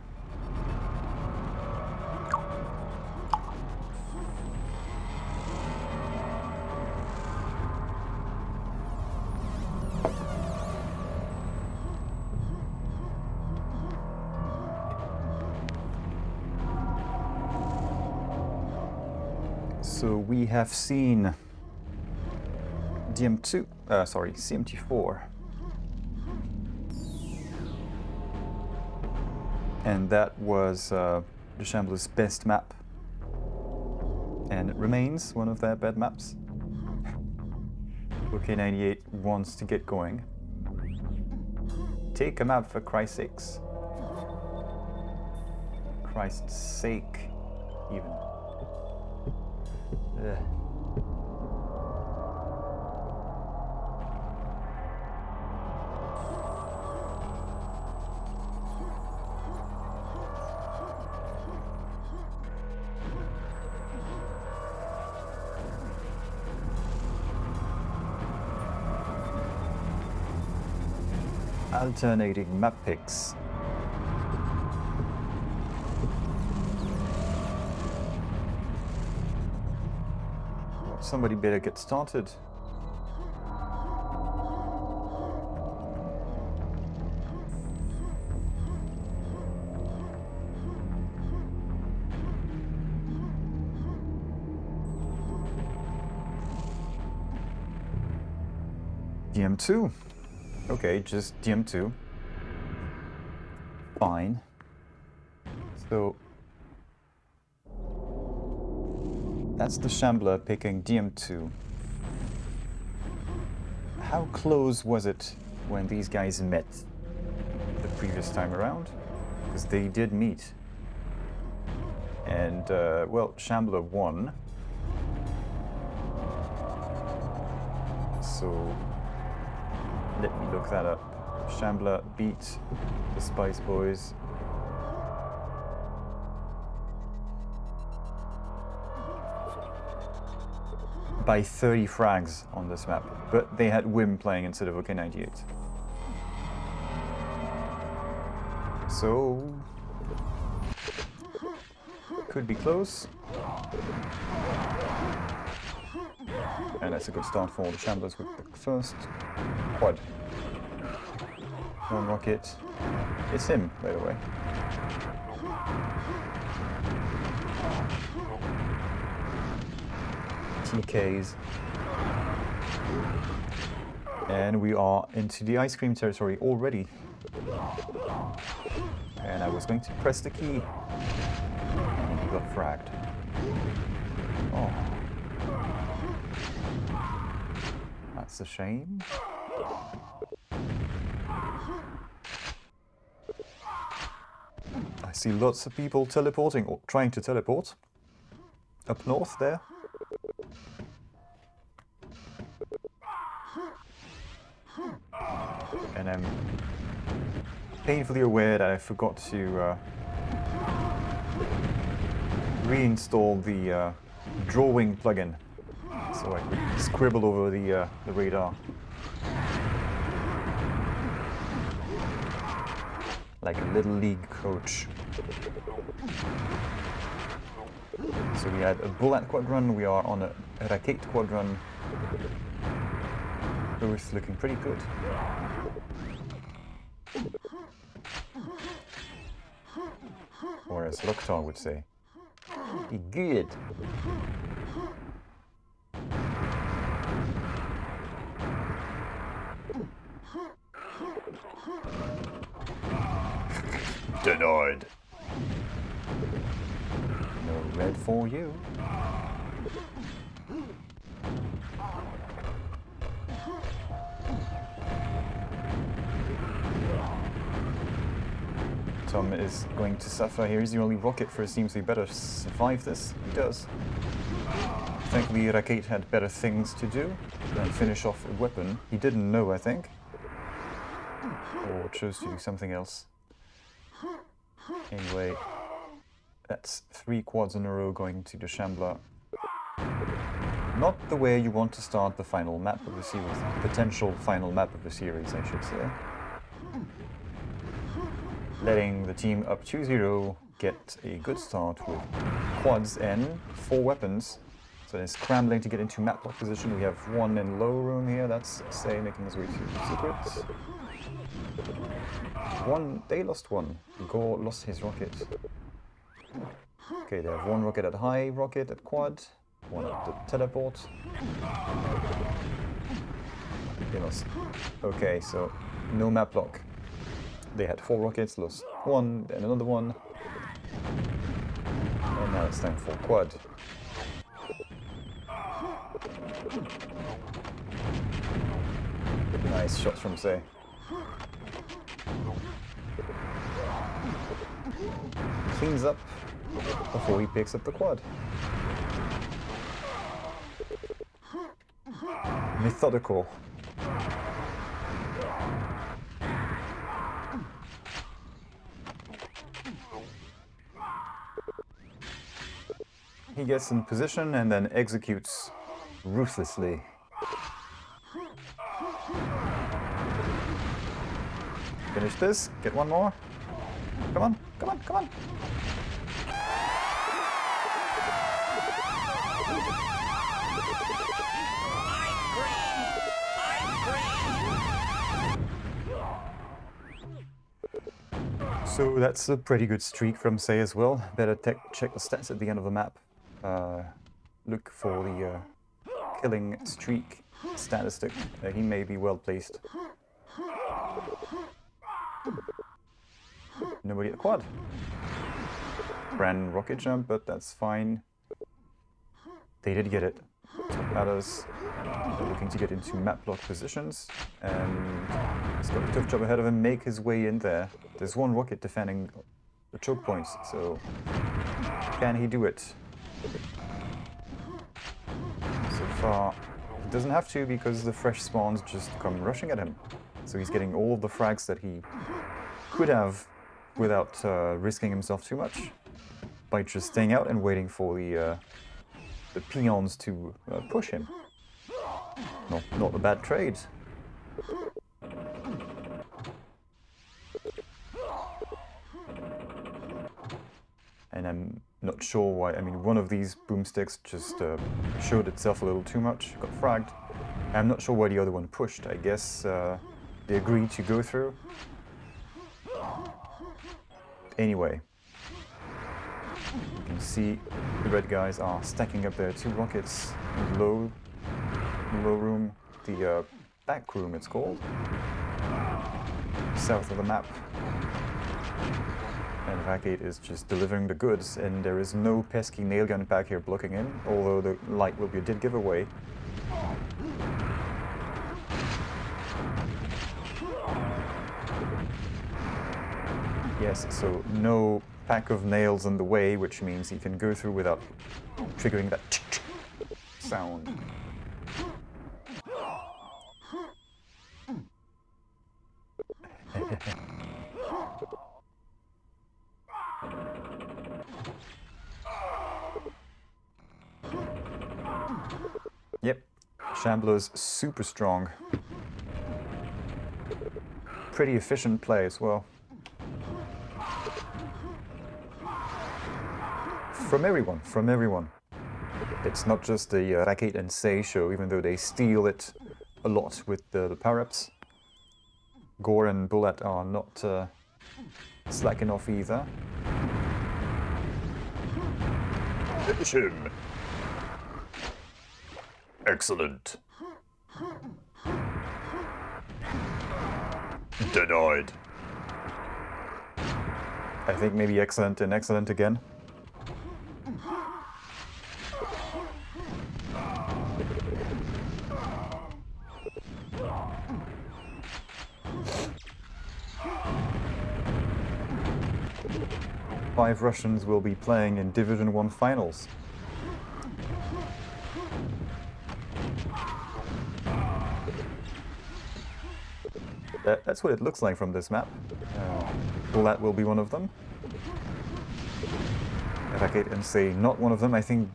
So we have seen CMT4. And that was the Shambler's best map. And it remains one of their bad maps. OK98 wants to get going. Take a map for Christ's sakes. Christ's sake, even. Ugh. Alternating map picks. Well, somebody better get started. DM2. Okay, just DM2. Fine. So that's the Shambler picking DM2. How close was it when these guys met the previous time around? Because they did meet. And, well, Shambler won. So let me look that up. Shambler beat the Spice Boys. By 30 frags on this map, but they had Wim playing instead of OK98. So could be close. And that's a good start for the Shamblers with the first quad. One rocket. It's him, by the way. TKs. And we are into the ice cream territory already. And I was going to press the key. And he got fragged. Oh. That's a shame. I see lots of people teleporting, or trying to teleport. Up north there. And I'm painfully aware that I forgot to reinstall the drawing plugin, so I could scribble over the radar. Like a little league coach. So we had a Bulat quad run, we are on a Raket quad run. Both looking pretty good. Or as Loktar would say, good. Denied. No red for you. Tom is going to suffer here. He's the only rocket for his team, so he better survive this. He does. Thankfully, Raket had better things to do than finish off a weapon. He didn't know, I think. Or chose to do something else. Anyway, that's 3 quads in a row going to the Shambler. Not the way you want to start the final map of the series. Potential final map of the series, I should say. Letting the team up 2-0 get a good start with quads and 4 weapons. So they're scrambling to get into map lock position. We have 1 in low room here, that's Say making his way to secrets. 1, they lost 1. Gore lost his rocket. Okay, they have 1 rocket at high, rocket at quad, 1 at the teleport. They lost. Okay, so no map lock. They had 4 rockets, lost 1, then another 1. And now it's time for quad. Nice shots from Say. Cleans up before he picks up the quad. Methodical. He gets in position and then executes ruthlessly. Finish this, get 1 more. Come on, come on, come on. So that's a pretty good streak from Say as well. Better check the stats at the end of the map. Look for the killing streak statistic. He may be well placed. Nobody at the quad. Ran rocket jump, but that's fine. They did get it. Others are looking to get into map lock positions, and he's got a tough job ahead of him. Make his way in there. There's 1 rocket defending the choke points, so can he do it? So far, he doesn't have to because the fresh spawns just come rushing at him. So he's getting all of the frags that he could have without risking himself too much by just staying out and waiting for the peons to push him. Not a bad trade. And I'm not sure why. I mean, one of these boomsticks just showed itself a little too much, got fragged. I'm not sure why the other one pushed. I guess they agreed to go through. Anyway, you can see the red guys are stacking up their 2 rockets in low room, the back room it's called, south of the map. And Raket is just delivering the goods, and there is no pesky nail gun back here blocking him, although the light will be a dead giveaway. Yes, so no pack of nails in the way, which means he can go through without triggering that sound. Yep, Shambler's super strong. Pretty efficient play as well. From everyone. It's not just the Raket and Say show, even though they steal it a lot with the power-ups. Gore and Bulat are not slacking off either. Finish him! Excellent. Denied. I think maybe excellent and excellent again. 5 Russians will be playing in Division 1 finals. That's what it looks like from this map. Bulat will be one of them. Raket and say not one of them. I think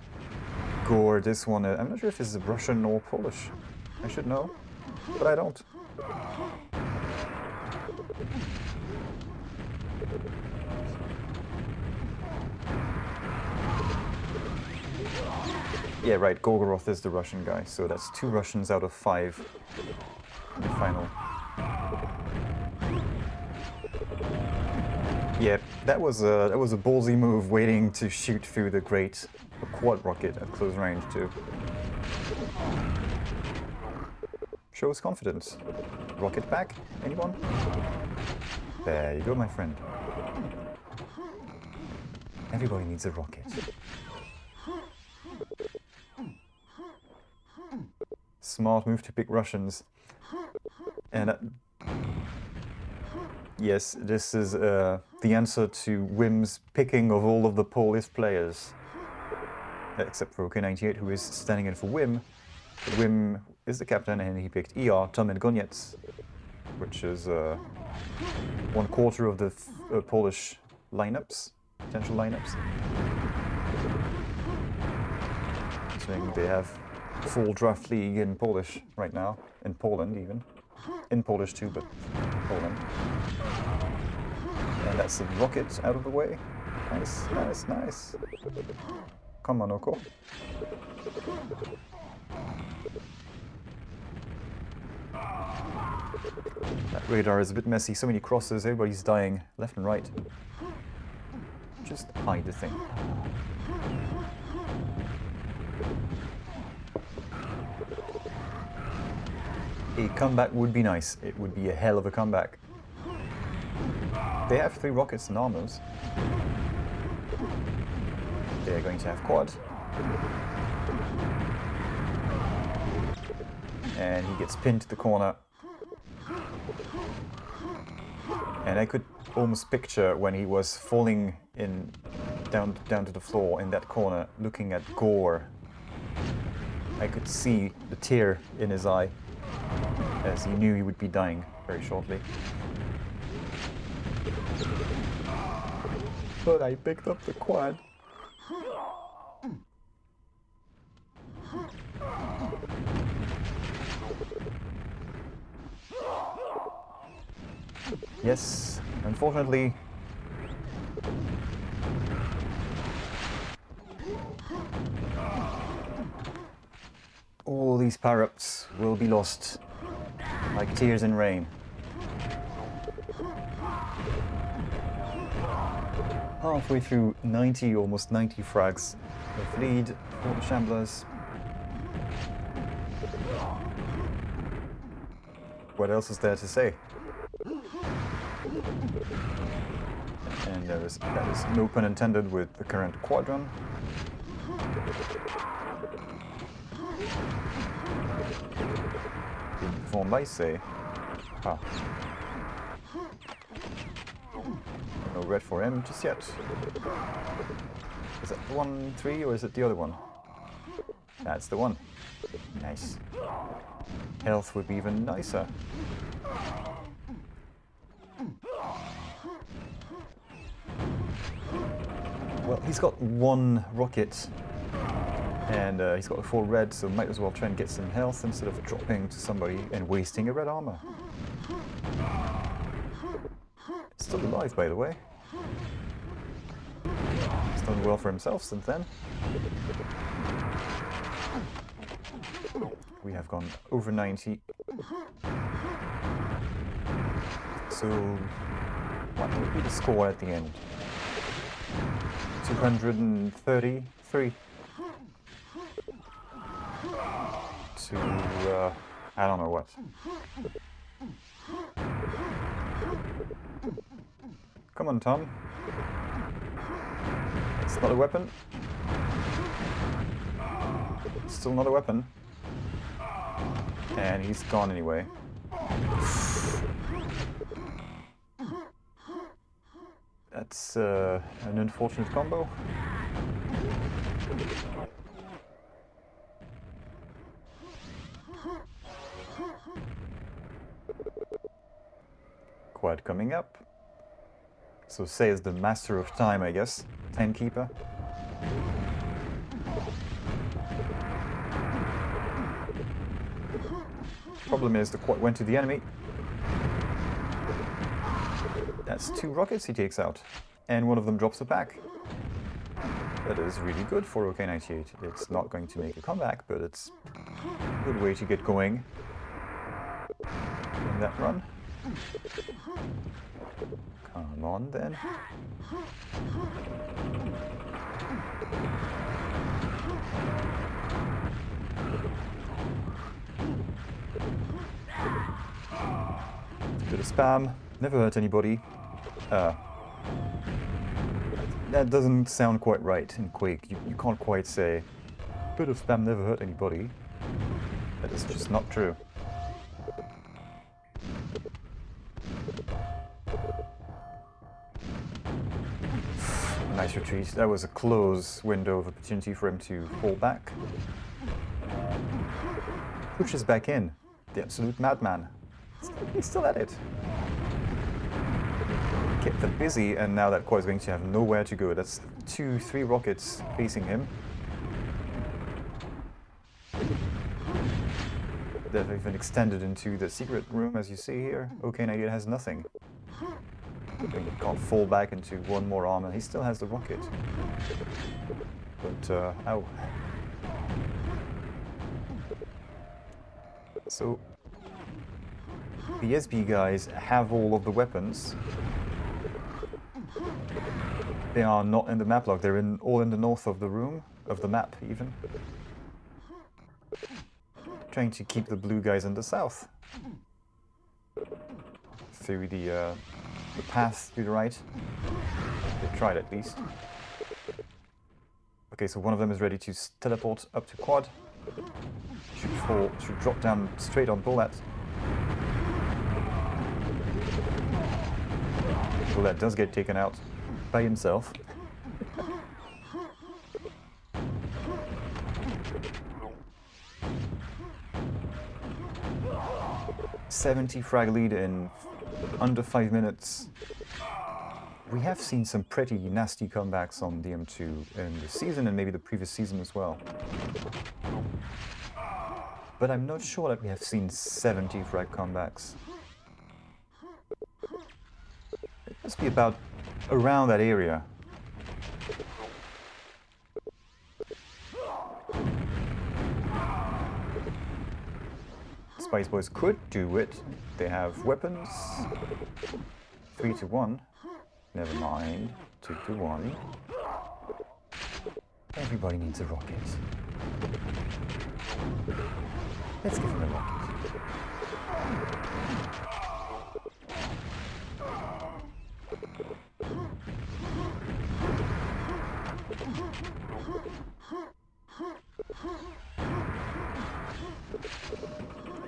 Gore, this one, I'm not sure if it's Russian or Polish. I should know, but I don't. Yeah, right, Gorgoroth is the Russian guy, so that's 2 Russians out of 5 in the final. Yeah, that was a ballsy move, waiting to shoot through the great quad rocket at close range too. Shows confidence. Rocket back? Anyone? There you go, my friend. Everybody needs a rocket. Smart move to pick Russians. And yes, this is the answer to Wim's picking of all of the Polish players. Except for OK98, who is standing in for Wim. Wim is the captain, and he picked ER, Tom, and Goniec, which is 1/4 of the Polish lineups, potential lineups. Saying they have full draft league in Polish right now, in Poland even. In Polish too, but Poland. And that's the rocket out of the way. Nice, nice, nice. Come on, Oko. That radar is a bit messy, so many crosses, everybody's dying left and right. Just hide the thing. A comeback would be nice. It would be a hell of a comeback. They have 3 rockets and armors. They're going to have quad. And he gets pinned to the corner. And I could almost picture when he was falling in down to the floor in that corner, looking at Gore. I could see the tear in his eye, as he knew he would be dying very shortly. But I picked up the quad. Yes, unfortunately, all these power-ups will be lost like tears in rain. Halfway through 90, almost 90 frags of lead for the Shamblers. What else is there to say? And that is no pun intended with the current quadron. Didn't perform, I say. Ah. No red for him just yet. Is that the 1-3 or is it the other one? That's the one. Nice. Health would be even nicer. Well, he's got 1 rocket, and he's got a 4 red, so might as well try and get some health instead of dropping to somebody and wasting a red armor. Still alive, by the way. He's done well for himself since then. We have gone over 90. So, what would be the score at the end? 233 to, I don't know what. Come on, Tom. It's not a weapon. Still not a weapon. And he's gone anyway. That That's an unfortunate combo. Quad coming up. So Say is the master of time, I guess. Timekeeper. Problem is the Quad went to the enemy. That's 2 rockets he takes out. And one of them drops a pack. That is really good for OK98. It's not going to make a comeback, but it's a good way to get going in that run. Come on then. Bit of spam, never hurt anybody. That doesn't sound quite right in Quake. You can't quite say, bit of spam never hurt anybody. That is just not true. Nice retreat. That was a close window of opportunity for him to fall back. Pushes back in. The absolute madman. He's still at it. Kept them busy, and now that Quad is going to have nowhere to go. That's 2-3 rockets facing him. They've even extended into the secret room, as you see here. OK98 has nothing. He can't fall back into one more armor. He still has the rocket. But, ow. So, the SB guys have all of the weapons. They are not in the map log. They're all in the north of the room, of the map even. Trying to keep the blue guys in the south. Through the path to the right. They tried at least. Okay, so one of them is ready to teleport up to Quad. Should drop down straight on Bulat. Bulat does get taken out by himself. 70 frag lead in under 5 minutes. We have seen some pretty nasty comebacks on DM2 in the season and maybe the previous season as well. But I'm not sure that we have seen 70 frag comebacks. It must be about around that area. Spice Boys could do it. They have weapons. 3-1. Never mind. 2-1. Everybody needs a rocket. Let's give him a rocket.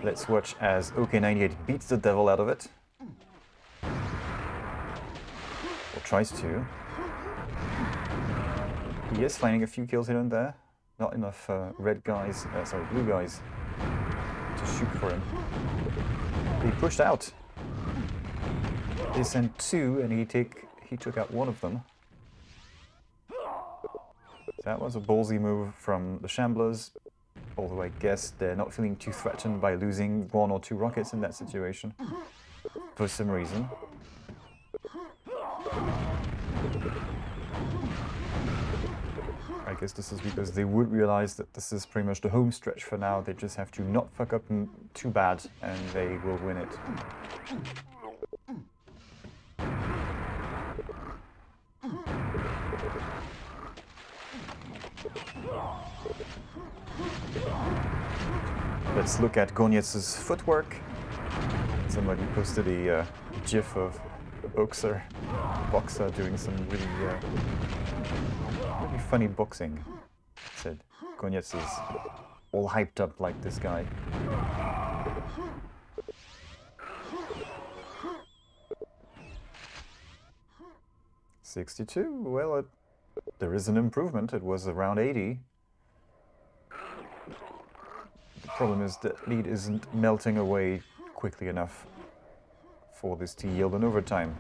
Let's watch as OK98 beats the devil out of it. Or tries to. He is finding a few kills here and there. Not enough blue guys to shoot for him. He pushed out. They sent 2 and he took out one of them. That was a ballsy move from the Shamblers. Although I guess they're not feeling too threatened by losing 1 or 2 rockets in that situation. For some reason. I guess this is because they would realize that this is pretty much the home stretch for now. They just have to not fuck up too bad and they will win it. Let's look at Goniec's footwork. Somebody posted a gif of a boxer doing some really funny boxing. Said Goniec is all hyped up like this guy. 62. Well, there is an improvement. It was around 80. The problem is that lead isn't melting away quickly enough for this to yield an overtime.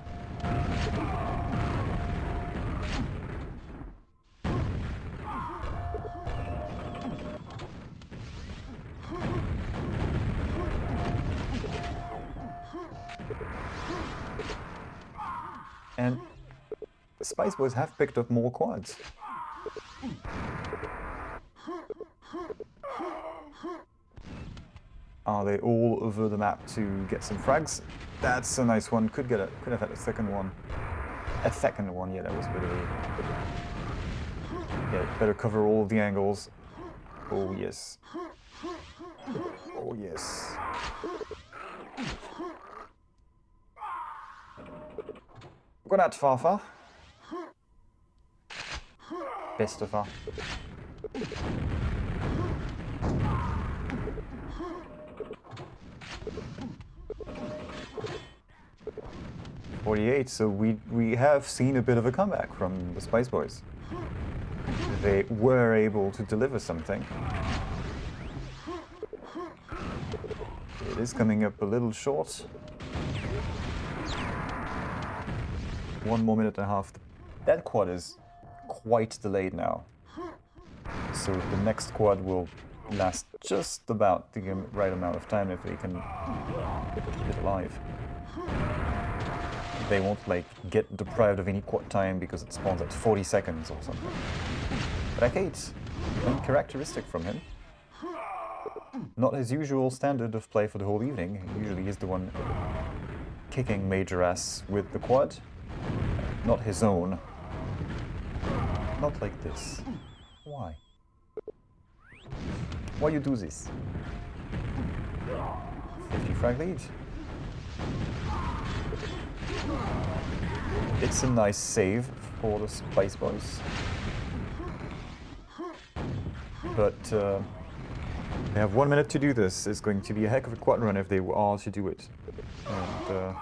And the Spice Boys have picked up more quads. Are they all over the map to get some frags? That's a nice one. Could have had a second one. A second one, yeah, that was a bit of a... Yeah, better cover all the angles. Oh yes. Oh yes. Goniec Fafa. Best of her. 48, so we have seen a bit of a comeback from the Spice Boys. They were able to deliver something. It is coming up a little short. 1 more minute and a half. That quad is quite delayed now. So the next quad will last just about the right amount of time if they can keep it alive. They won't like get deprived of any quad time because it spawns at 40 seconds or something. Raket, uncharacteristic from him. Not his usual standard of play for the whole evening. He usually is the one kicking major ass with the quad. Not his own. Not like this. Why? Why you do this? 50 frag lead. It's a nice save for the Spice Boys. But they have 1 minute to do this. It's going to be a heck of a quad run if they are to do it. And,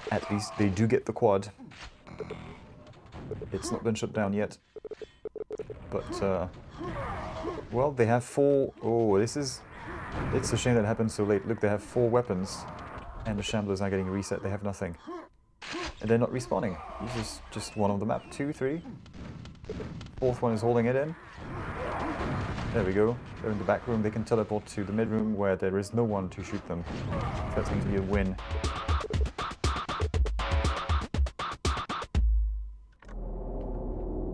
at least they do get the quad. It's not been shut down yet. But, well, they have 4... Oh, it's a shame that happened so late. Look, they have 4 weapons. And the Shamblers are getting reset. They have nothing. And they're not respawning. This is just one on the map. 2, 3. 4th one is holding it in. There we go. They're in the back room. They can teleport to the mid room where there is no one to shoot them. So that's going to be a win.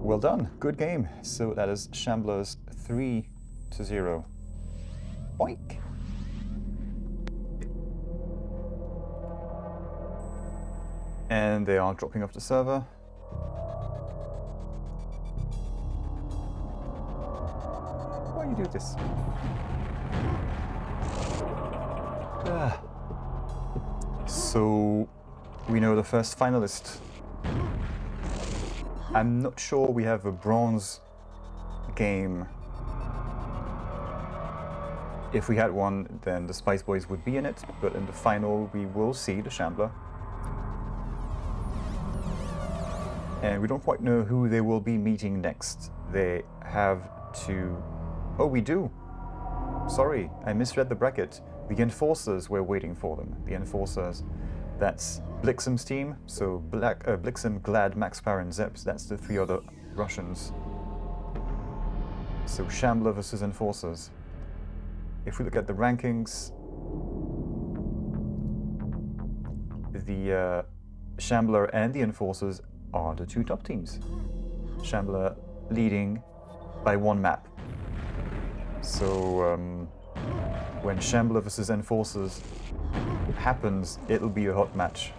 Well done. Good game. So that is Shamblers 3-0. Boink! And they are dropping off the server. Why do you do this? So we know the first finalist. I'm not sure we have a bronze game. If we had one, then the Spice Boys would be in it, but in the final we will see the Shambler. And we don't quite know who they will be meeting next. They have to... Oh, we do! Sorry, I misread the bracket. The Enforcers were waiting for them. The Enforcers, that's Blixem's team, so Blixem, Glad, Maxpar and Zeps, that's the 3 other Russians. So Shambler versus Enforcers. If we look at the rankings, the Shambler and the Enforcers are the 2 top teams. Shambler leading by 1 map. So when Shambler versus Enforcers happens, it'll be a hot match.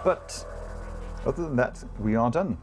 But other than that, we are done.